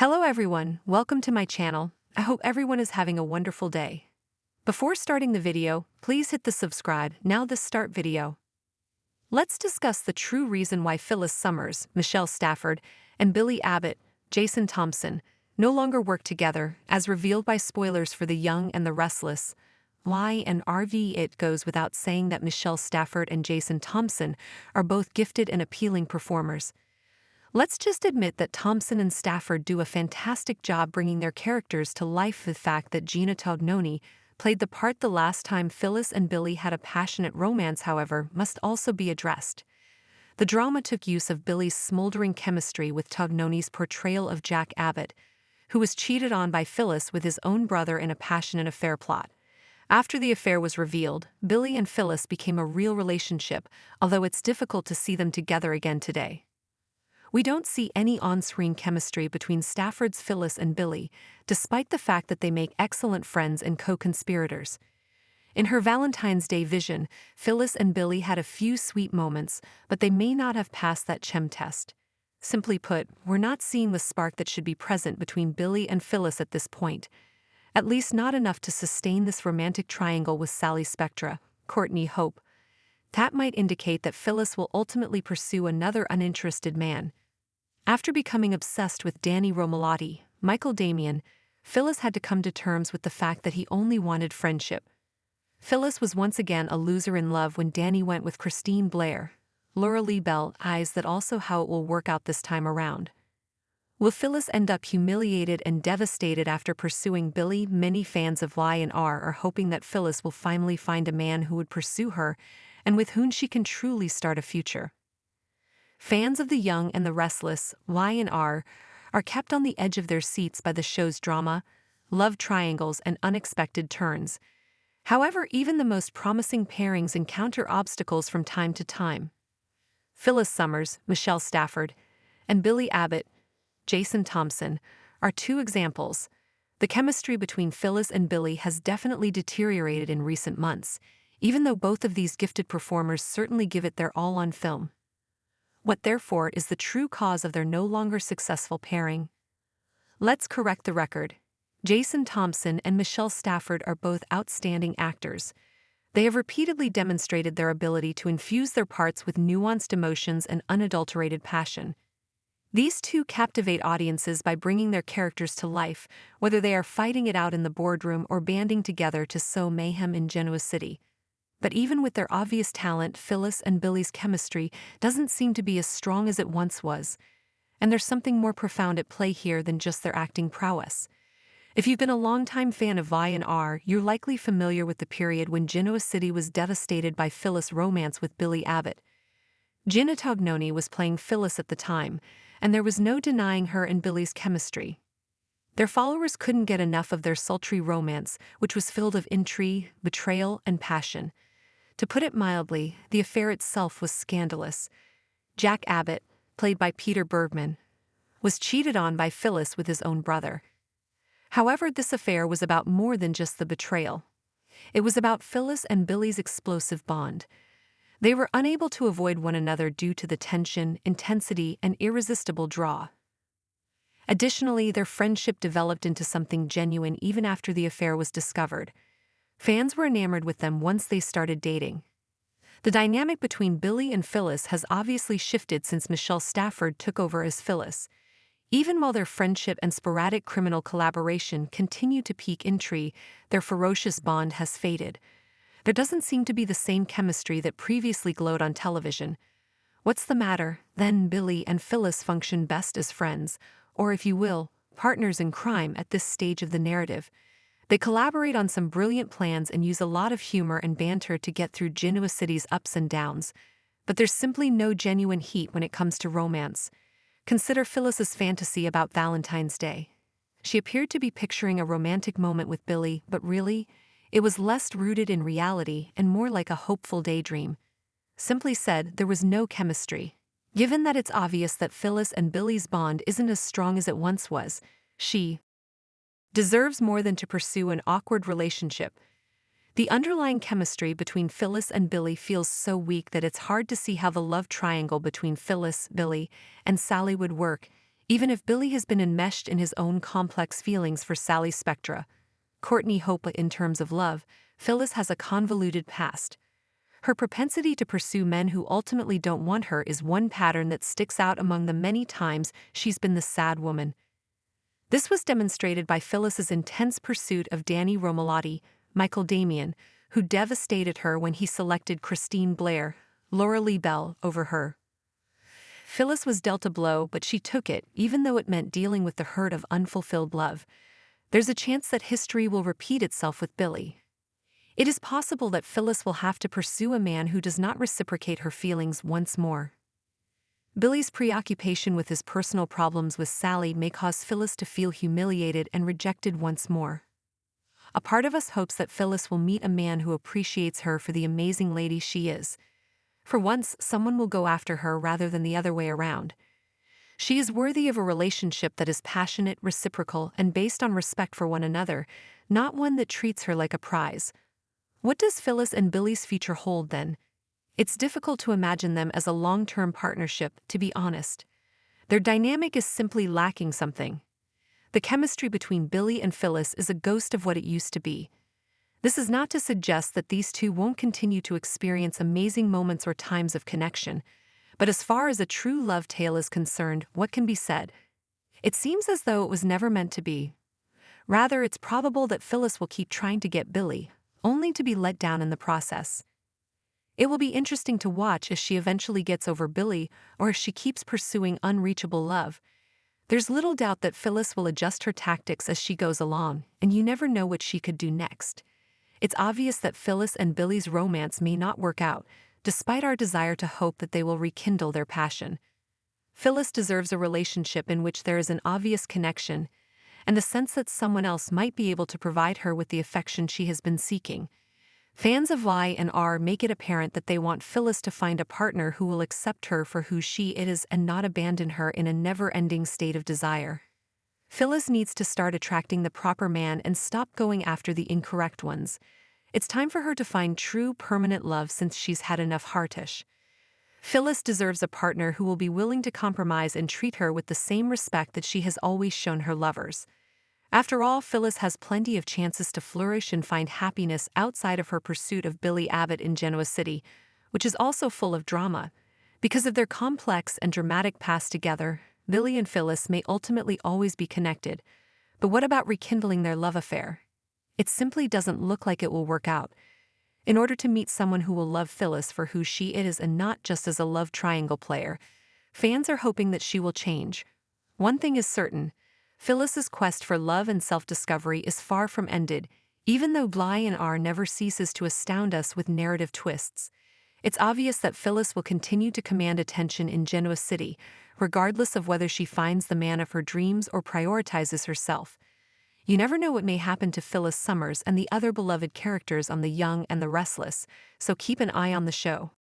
Hello everyone, welcome to my channel. I hope everyone is having a wonderful day. Before starting the video, please hit the subscribe, now the start video. Let's discuss the true reason why Phyllis Summers, Michelle Stafford, and Billy Abbott, Jason Thompson, no longer work together, as revealed by spoilers for The Young and the Restless. Why and RV It goes without saying that Michelle Stafford and Jason Thompson are both gifted and appealing performers. Let's just admit that Thompson and Stafford do a fantastic job bringing their characters to life. The fact that Gina Tognoni played the part the last time Phyllis and Billy had a passionate romance, however, must also be addressed. The drama took use of Billy's smoldering chemistry with Tognoni's portrayal of Jack Abbott, who was cheated on by Phyllis with his own brother in a passionate affair plot. After the affair was revealed, Billy and Phyllis became a real relationship, although it's difficult to see them together again today. We don't see any on-screen chemistry between Stafford's Phyllis and Billy, despite the fact that they make excellent friends and co-conspirators. In her Valentine's Day vision, Phyllis and Billy had a few sweet moments, but they may not have passed that chem test. Simply put, we're not seeing the spark that should be present between Billy and Phyllis at this point. At least not enough to sustain this romantic triangle with Sally Spectra, Courtney Hope. That might indicate that Phyllis will ultimately pursue another uninterested man. After becoming obsessed with Danny Romalotti, Michael Damian, Phyllis had to come to terms with the fact that he only wanted friendship. Phyllis was once again a loser in love when Danny went with Christine Blair. Laura Lee Bell eyes that also how it will work out this time around. Will Phyllis end up humiliated and devastated after pursuing Billy? Many fans of Y&R are hoping that Phyllis will finally find a man who would pursue her and with whom she can truly start a future. Fans of The Young and the Restless, Y&R, are kept on the edge of their seats by the show's drama, love triangles, and unexpected turns. However, even the most promising pairings encounter obstacles from time to time. Phyllis Summers, Michelle Stafford, and Billy Abbott, Jason Thompson, are two examples. The chemistry between Phyllis and Billy has definitely deteriorated in recent months, even though both of these gifted performers certainly give it their all on film. What therefore is the true cause of their no longer successful pairing? Let's correct the record. Jason Thompson and Michelle Stafford are both outstanding actors. They have repeatedly demonstrated their ability to infuse their parts with nuanced emotions and unadulterated passion. These two captivate audiences by bringing their characters to life, whether they are fighting it out in the boardroom or banding together to sow mayhem in Genoa City. But even with their obvious talent, Phyllis and Billy's chemistry doesn't seem to be as strong as it once was. And there's something more profound at play here than just their acting prowess. If you've been a longtime fan of Y&R, you're likely familiar with the period when Genoa City was devastated by Phyllis' romance with Billy Abbott. Gina Tognoni was playing Phyllis at the time, and there was no denying her and Billy's chemistry. Their followers couldn't get enough of their sultry romance, which was filled of intrigue, betrayal, and passion. To put it mildly, the affair itself was scandalous. Jack Abbott, played by Peter Bergman, was cheated on by Phyllis with his own brother. However, this affair was about more than just the betrayal. It was about Phyllis and Billy's explosive bond. They were unable to avoid one another due to the tension, intensity, and irresistible draw. Additionally, their friendship developed into something genuine even after the affair was discovered. Fans were enamored with them once they started dating. The dynamic between Billy and Phyllis has obviously shifted since Michelle Stafford took over as Phyllis. Even while their friendship and sporadic criminal collaboration continue to pique intrigue, their ferocious bond has faded. There doesn't seem to be the same chemistry that previously glowed on television. What's the matter? Then Billy and Phyllis function best as friends, or if you will, partners in crime at this stage of the narrative. They collaborate on some brilliant plans and use a lot of humor and banter to get through Genoa City's ups and downs. But there's simply no genuine heat when it comes to romance. Consider Phyllis's fantasy about Valentine's Day. She appeared to be picturing a romantic moment with Billy, but really, it was less rooted in reality and more like a hopeful daydream. Simply said, there was no chemistry. Given that it's obvious that Phyllis and Billy's bond isn't as strong as it once was, she deserves more than to pursue an awkward relationship. The underlying chemistry between Phyllis and Billy feels so weak that it's hard to see how the love triangle between Phyllis, Billy, and Sally would work, Even if Billy has been enmeshed in his own complex feelings for Sally's spectra, Courtney Hope in terms of love, Phyllis has a convoluted past. Her propensity to pursue men who ultimately don't want her is one pattern that sticks out among the many times she's been the sad woman. This was demonstrated by Phyllis's intense pursuit of Danny Romalotti, Michael Damian, who devastated her when he selected Christine Blair, Laura Lee Bell, over her. Phyllis was dealt a blow, but she took it, even though it meant dealing with the hurt of unfulfilled love. There's a chance that history will repeat itself with Billy. It is possible that Phyllis will have to pursue a man who does not reciprocate her feelings once more. Billy's preoccupation with his personal problems with Sally may cause Phyllis to feel humiliated and rejected once more. A part of us hopes that Phyllis will meet a man who appreciates her for the amazing lady she is. For once, someone will go after her rather than the other way around. She is worthy of a relationship that is passionate, reciprocal, and based on respect for one another, not one that treats her like a prize. What does Phyllis and Billy's future hold then? It's difficult to imagine them as a long-term partnership, to be honest. Their dynamic is simply lacking something. The chemistry between Billy and Phyllis is a ghost of what it used to be. This is not to suggest that these two won't continue to experience amazing moments or times of connection, but as far as a true love tale is concerned, what can be said? It seems as though it was never meant to be. Rather, it's probable that Phyllis will keep trying to get Billy, only to be let down in the process. It will be interesting to watch as she eventually gets over Billy or if she keeps pursuing unreachable love. There's little doubt that Phyllis will adjust her tactics as she goes along, and you never know what she could do next. It's obvious that Phyllis and Billy's romance may not work out, despite our desire to hope that they will rekindle their passion. Phyllis deserves a relationship in which there is an obvious connection, and the sense that someone else might be able to provide her with the affection she has been seeking. Fans of Y and R make it apparent that they want Phyllis to find a partner who will accept her for who she is and not abandon her in a never-ending state of desire. Phyllis needs to start attracting the proper man and stop going after the incorrect ones. It's time for her to find true, permanent love since she's had enough heartish. Phyllis deserves a partner who will be willing to compromise and treat her with the same respect that she has always shown her lovers. After all, Phyllis has plenty of chances to flourish and find happiness outside of her pursuit of Billy Abbott in Genoa City, which is also full of drama. Because of their complex and dramatic past together, Billy and Phyllis may ultimately always be connected. But what about rekindling their love affair? It simply doesn't look like it will work out. In order to meet someone who will love Phyllis for who she is and not just as a love triangle player, fans are hoping that she will change. One thing is certain. Phyllis's quest for love and self-discovery is far from ended, even though Y and R never ceases to astound us with narrative twists. It's obvious that Phyllis will continue to command attention in Genoa City, regardless of whether she finds the man of her dreams or prioritizes herself. You never know what may happen to Phyllis Summers and the other beloved characters on The Young and the Restless, so keep an eye on the show.